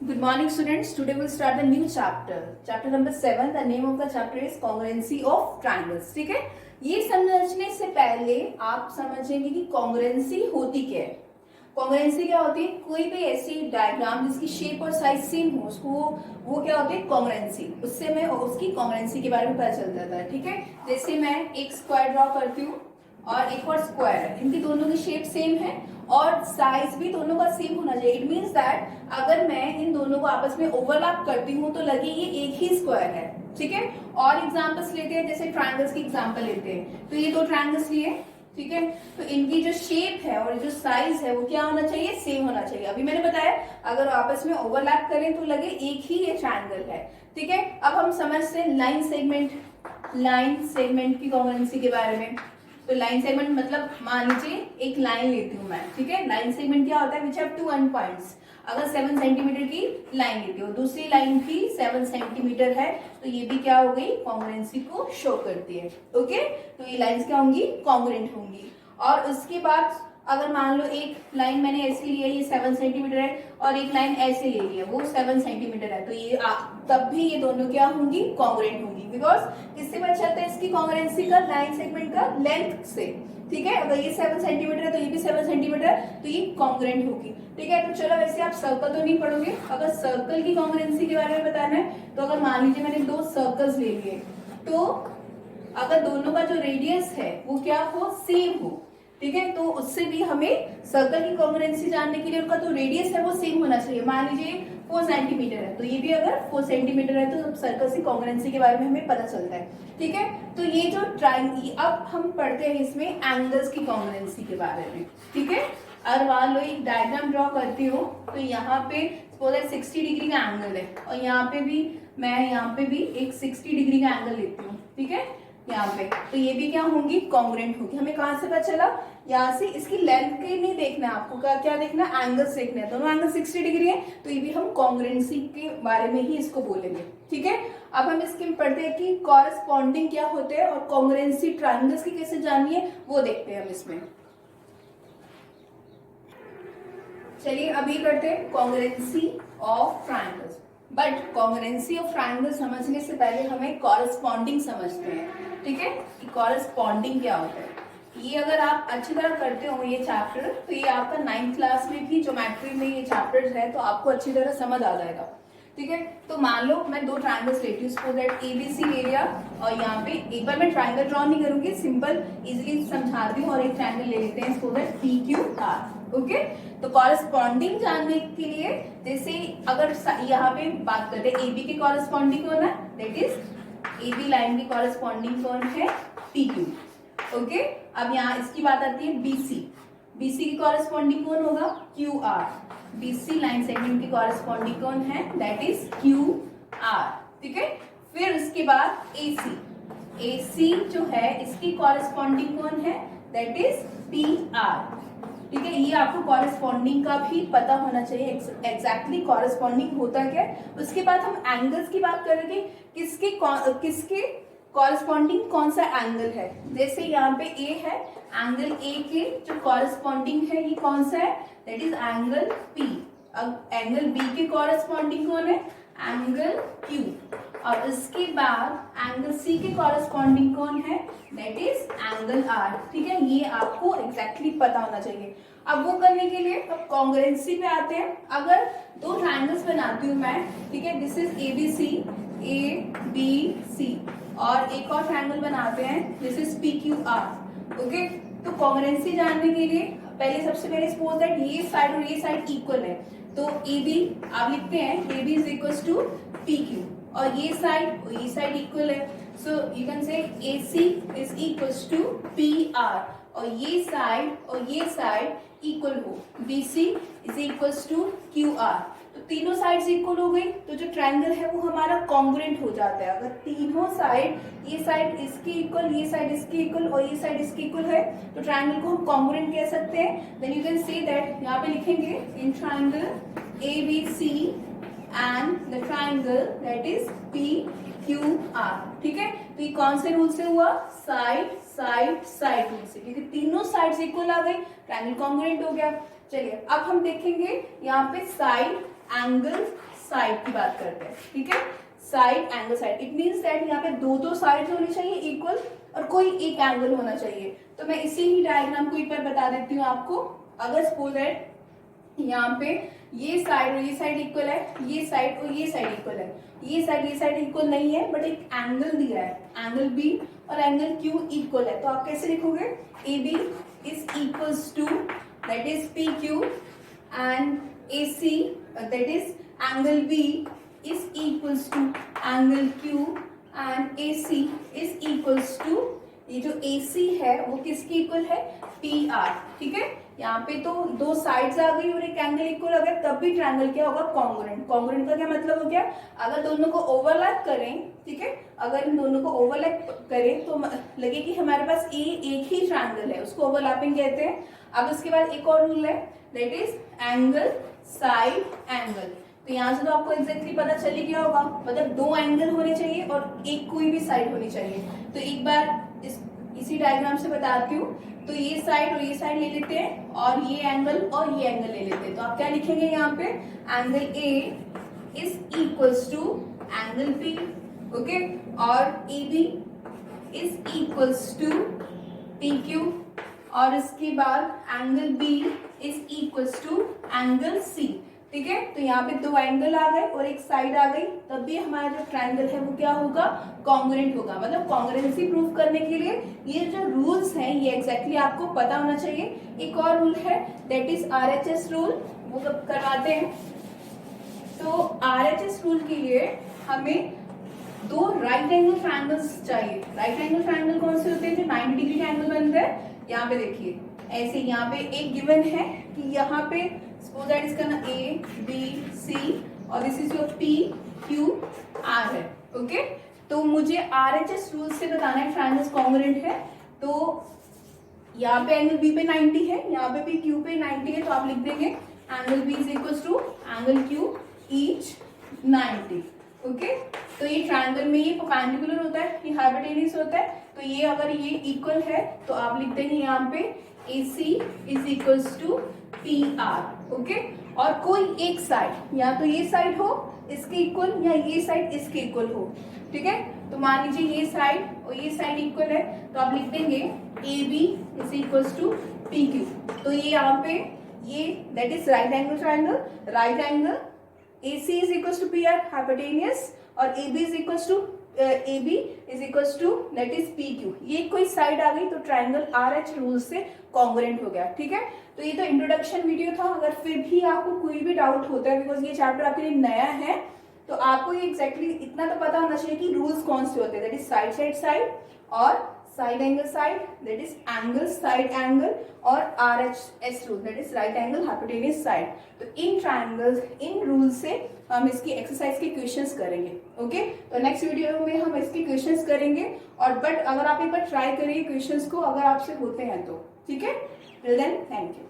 Good morning, students. Today we'll start the new chapter. Chapter number 7. The name of the chapter is congruency of triangles. ठीक है, ये समझने से पहले आप समझेंगे कि कॉन्ग्रुएंसी होती क्या है. कॉन्ग्रुएंसी क्या होती है? कोई भी ऐसी डायग्राम जिसकी शेप और साइज सेम हो, उसको वो क्या होती है? कॉन्ग्रुएंसी. उससे मैं उसकी कॉन्ग्रुएंसी के बारे में पता चल जाता है. ठीक है, जैसे मैं एक स्क्वायर ड्रॉ करती हूँ और एक और स्क्वायर है, इनकी दोनों की शेप सेम है और साइज भी दोनों का सेम होना चाहिए. इट मीन्स दैट अगर मैं इन दोनों को आपस में ओवरलैप करती हूँ तो लगे ये एक ही स्क्वायर है. ठीक है, और एग्जांपल्स लेते हैं, जैसे ट्रायंगल्स की एग्जांपल लेते हैं. तो ये दो ट्रायंगल्स लिए, ठीक है, तो इनकी जो शेप है और जो साइज है वो क्या होना चाहिए? सेम होना चाहिए. अभी मैंने बताया अगर आपस में ओवरलैप करें तो लगे एक ही ये ट्रायंगल है. ठीक है, अब हम समझते हैं लाइन सेगमेंट की कॉन्ग्रुएंसी के बारे में. तो लाइन सेगमेंट मतलब मान लीजिए एक लाइन लेती हूँ मैं. ठीक है, लाइन सेगमेंट क्या होता है? Which have two end points. अगर 7 सेंटीमीटर की लाइन लेती हूँ, दूसरी लाइन भी 7 सेंटीमीटर है, तो ये भी क्या हो गई? कॉन्ग्रुएंसी को शो करती है. ओके, तो ये लाइंस क्या होंगी? कॉन्ग्रुएंट होंगी. और उसके बाद अगर मान लो एक लाइन मैंने ऐसे लिया, ये 7 सेंटीमीटर है, और एक लाइन ऐसे ले ली है, वो 7 सेंटीमीटर है, तो ये तब भी ये दोनों क्या होंगी? कॉन्ग्रुएंट होंगी. बिकॉज किससे पता चलता है इसकी कॉन्ग्रुएंसी का? लाइन सेगमेंट का लेंथ से. ठीक है, अगर ये 7 सेंटीमीटर है तो ये भी 7 सेंटीमीटर है, तो ये कॉन्ग्रुएंट होगी. ठीक है, तो चलो वैसे आप सर्कल तो नहीं पढ़ोगे. अगर सर्कल की कॉन्ग्रुएंसी के बारे में बताना है तो अगर मान लीजिए मैंने दो सर्कल्स ले लिए, तो अगर दोनों का जो रेडियस है वो क्या हो? सेम हो. ठीक है, तो उससे भी हमें सर्कल की कॉन्ग्रुएंसी जानने के लिए उनका जो रेडियस है वो सेम होना चाहिए. मान लीजिए 4 सेंटीमीटर है, तो ये भी अगर 4 सेंटीमीटर है तो सर्कल की कॉन्ग्रुएंसी के बारे में हमें पता चलता है. ठीक है, तो ये जो ट्रायंगल, अब हम पढ़ते हैं इसमें एंगल्स की कॉन्ग्रुएंसी के बारे में. ठीक है, अगर मान लो एक डायग्राम ड्रॉ करती हूँ, तो यहाँ पे सपोज 60 डिग्री का एंगल है और यहाँ पे भी एक 60 डिग्री का एंगल लेती हूँ. ठीक है, यहाँ पे, तो ये भी क्या होंगी? कॉन्ग्रुएंट होगी. हमें कहाँ से पता चला? यहाँ से. इसकी लेंथ के नहीं देखना है आपको, क्या देखना है? एंगल्स देखना है. दोनों एंगल 60 डिग्री है, तो ये भी हम कॉन्ग्रुएंसी के बारे में ही इसको बोलेंगे. ठीक है, अब हम इसके में पढ़ते हैं कि कॉरेस्पॉन्डिंग क्या होते हैं और कॉन्ग्रुएंसी ट्रायंगल्स की कैसे जाननी है वो देखते हैं हम इसमें. चलिए अभी करते हैं congruency of triangles. But congruency of triangle समझने से पहले हमें कॉरेस्पॉन्डिंग समझते हैं. ठीक है, कि कॉरेस्पॉन्डिंग क्या होता है. ये अगर आप अच्छी तरह करते हो ये चैप्टर, तो ये आपका 9th क्लास में भी ज्योमेट्री में ये चैप्टर्स है, तो आपको अच्छी तरह समझ आ जाएगा. ठीक है, तो मान लो मैं दो ट्रायंगल्स लेती हूँ, सपोज दैट ABC ले लिया, और यहाँ पे एक बार मैं ट्रायंगल ड्रॉ नहीं करूंगी, सिंपल इजीली समझाती हूँ, और एक ट्रायंगल ले लेते हैं, सपोज दैट PQR. ओके, तो कॉरेस्पॉन्डिंग जानने के लिए, जैसे अगर यहाँ पे बात करते हैं AB के कॉरेस्पॉन्डिंग कौन है? दैट इज AB लाइन की कॉरेस्पॉन्डिंग कौन है? PQ. ओके, अब यहाँ इसकी बात आती है BC की कॉरेस्पॉन्डिंग कौन होगा? QR. BC लाइन सेगमेंट की कॉरेस्पॉन्डिंग कौन है? That is QR. ठीक है, फिर उसके बाद AC जो है इसकी कॉरेस्पॉन्डिंग कौन है? That is PR. ठीक है, ये आपको कॉरेस्पॉन्डिंग का भी पता होना चाहिए, एग्जैक्टली कॉरेस्पॉन्डिंग होता क्या है. उसके बाद हम एंगल्स की बात करेंगे, किसके कॉरेस्पॉन्डिंग कौन सा एंगल है. जैसे यहाँ पे A है, एंगल A के जो कॉरेस्पॉन्डिंग है ये कौन सा है? That is angle P. अब एंगल B के कॉरेस्पॉन्डिंग कौन है? Angle Q. और इसके बाद एंगल C के कॉरेस्पॉन्डिंग कौन है? That is angle R. ठीक है, ये आपको एग्जैक्टली पता होना चाहिए. अब वो करने के लिए अब कॉन्ग्रुएंसी पे आते हैं. अगर दो ट्रायंगल्स बनाती हूँ मैं, ठीक है, दिस इज ABC, और एक और ट्रायंगल बनाते हैं, दिस इज PQR. ओके, तो कॉन्ग्रुएंसी जानने के लिए सबसे पहले सपोज दैट ये साइड और ये साइड इक्वल है, तो AB आप लिखते हैं AB is equal to PQ, और ये साइड इक्वल है, so you can say AC is equal to PR, और ये साइड इक्वल हो, BC is equal to QR. तो तीनों साइड्स इक्वल हो गई, तो जो ट्रायंगल है वो हमारा कॉन्ग्रुएंट हो जाता है. अगर तीनों साइड, ये साइड इसकी इक्वल, ये साइड इसकी इक्वल और ये साइड इसकी इक्वल है, तो ट्रायंगल को हम कॉन्ग्रुएंट कह सकते हैं. Then you can say that, यहाँ पे लिखेंगे in triangle ABC and the triangle that is PQR. ठीक है, तो ये कौन से रूल से हुआ? साइड रूल से. ठीक है, तीनों साइड्स इक्वल आ गई, ट्रायंगल कॉन्ग्रुएंट हो गया. चलिए अब हम देखेंगे यहाँ पे साइड एंगल साइड की बात करते हैं, ठीक है। Side, angle, side, it means that यहाँ पे दो साइड होनी चाहिए इक्वल और कोई एक एंगल होना चाहिए। तो मैं इसी ही डायग्राम को एक बार बता देती हूँ आपको। अगर सपोज दैट यहाँ पे ये साइड और ये साइड इक्वल है, ये साइड और ये साइड इक्वल है, ये साइड इक्वल नहीं है, बट एक एंगल दिया है, एंगल बी और एंगल क्यू इक्वल है, तो आप कैसे लिखोगे? A B is equals to that is P Q and A C that is angle B is equals to angle Q and A C is equals to, ये जो ए सी है वो किसकी इक्वल है? पी आर, ठीक है। यहाँ पे तो दो साइड्स आ गई और एक एंगल इक्वल हो गया, तब भी ट्रायंगल क्या होगा? कॉन्ग्रुएंट। कॉन्ग्रुएंट का क्या मतलब हो गया? अगर दोनों को ओवरलैप करें, ठीक है, अगर इन दोनों को ओवरलैप करें तो लगे कि हमारे पास एक ही ट्रायंगल है, उसको ओवरलैपिंग कहते हैं। अब उसके बाद एक और रूल है, that is angle side angle. तो यहाँ से तो आपको एग्जैक्टली पता चल ही गया होगा, मतलब दो एंगल होने चाहिए और एक कोई भी साइड होनी चाहिए। तो एक बार इसी डायग्राम से बताती हूँ। तो ये साइड और ये साइड ले लेते हैं और ये एंगल ले लेते हैं। तो आप क्या लिखेंगे यहाँ पे? Angle A is equals to angle B, okay, और A B is equals to P Q, और इसके बाद angle B is equals to angle C, ठीक है। तो यहाँ पे दो एंगल आ गए और एक साइड आ गई, तब भी हमारा जो ट्रायंगल है वो क्या होगा? कॉन्ग्रुएंट होगा। मतलब कॉन्ग्रुएंसी प्रूव करने के लिए ये जो रूल्स हैं ये एग्जैक्टली आपको पता होना चाहिए। एक और रूल है दैट इज RHS रूल, वो कब करवाते हैं। तो RHS रूल के लिए हमें दो राइट एंगल ट्रायंगल्स चाहिए। राइट एंगल ट्रायंगल कौन से होते हैं? जो 90 डिग्री का एंगल बनते हैं। यहाँ पे देखिए ऐसे, यहाँ पे एक गिवन है कि यहाँ पे सपोज दैट इसका ना A B C और this is your P Q R है, ओके। तो मुझे RHS रूल से बताना है ट्रायंगल्स कॉन्ग्रुएंट है। तो यहाँ पे एंगल B पे 90 है, यहाँ पे भी Q पे 90 है, तो आप लिख देंगे angle B is equals to angle Q each 90, okay. तो ये ट्रायंगल में ये परपेंडिकुलर होता है, ये हाइपोटेन्यूस होता है। तो ये अगर ये इक्वल है तो आप लिख देंगे यहाँ पे AC is equals to PR, okay. और कोई एक साइड, या तो ये साइड हो इसके इक्वल या ये साइड इसके इक्वल हो, ठीक है। तो मान लीजिए ये साइड और ये साइड इक्वल है, तो आप लिख देंगे AB is equals to PQ। तो ये यहाँ पे ये that is right angle triangle, right angle AC is equals to PR hypotenuse और AB is equals to that is PQ। ये कोई साइड आ गई तो ट्रायंगल RH रूल से कॉन्ग्रुएंट हो गया, ठीक है। तो ये तो इंट्रोडक्शन वीडियो था। अगर फिर भी आपको कोई भी डाउट होता है, बिकॉज ये चैप्टर आपके लिए नया है, तो आपको ये एग्जैक्टली इतना तो पता होना चाहिए कि रूल्स कौन से होते हैं, दैट इज साइड और side angle side, that is angle side angle, और RHS rule that is right angle hypotenuse side. तो इन ट्रायंगल्स, इन रूल से हम इसकी एक्सरसाइज के क्वेश्चंस करेंगे, ओके। तो नेक्स्ट वीडियो में हम इसके क्वेश्चंस करेंगे। और बट अगर आप एक बार ट्राई करिए क्वेश्चंस को, अगर आपसे होते हैं तो, ठीक है। Till then thank you.